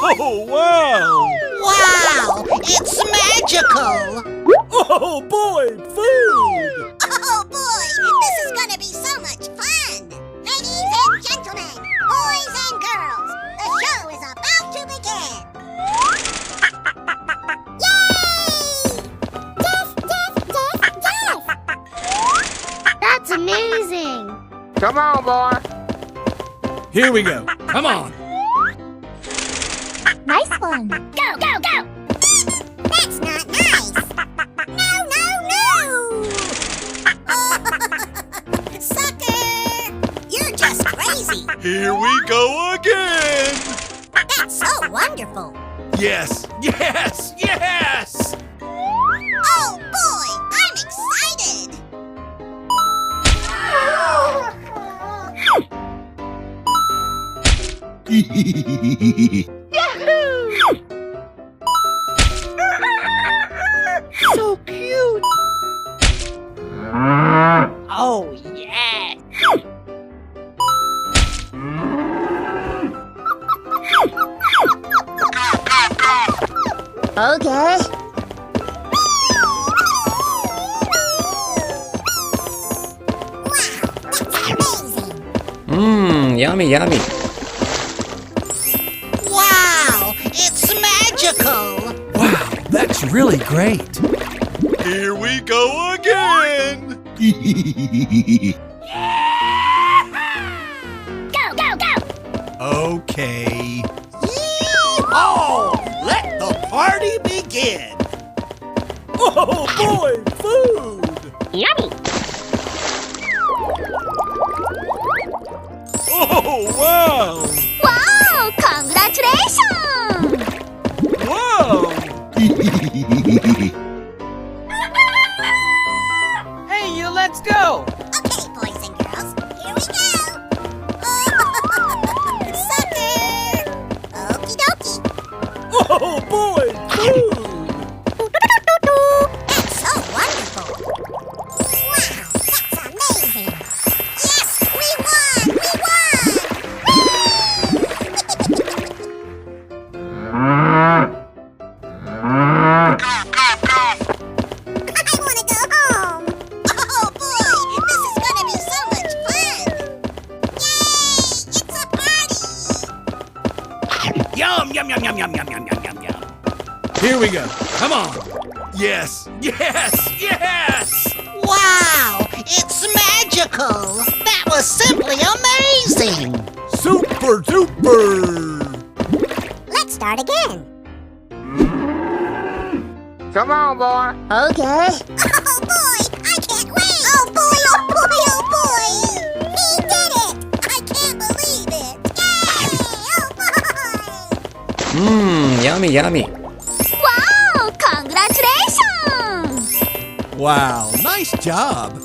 Oh, wow! Wow! It's magical! Oh, boy, food! Oh boy, this is gonna be so much fun! Ladies and gentlemen, boys and girls, the show is about to begin! Yay! Death! That's amazing! Come on, boy. Here we go. Come on. Nice one! Go, go, go! That's not nice! No, no, no! Sucker! You're just crazy! Here we go again. That's so wonderful! Yes, yes, yes! Oh boy, I'm excited! So cute! Oh, yeah! Okay. Wow, that's amazing! Mmm, yummy, yummy. Wow! It's magical! Wow, that's really great. Here we go again. Go, go, go! Okay. Oh! Let the party begin! Oh, boy, food! Yummy! Oh, wow! Wow! Congratulations! Wow! Hey, you, let's go! Okay, boys and girls, here we go! Sucker! Okie dokie! Oh, boy, food! That's so wonderful! Wow, that's amazing! Yes, we won! We won! I want to go home! Oh boy, this is gonna be so much fun! Yay! It's a party! Yum, yum, yum, yum, yum, yum, yum, yum, yum, yum. Here we go. Come on. Yes, yes, yes! Wow! It's magical! That was simply amazing! Super duper! Let's start again! Come on, boy. Okay. Oh boy, I can't wait! Oh boy, oh boy, oh boy! He did it! I can't believe it! Yay! Oh boy! Mmm, yummy, yummy. Wow! Congratulations! Wow, nice job.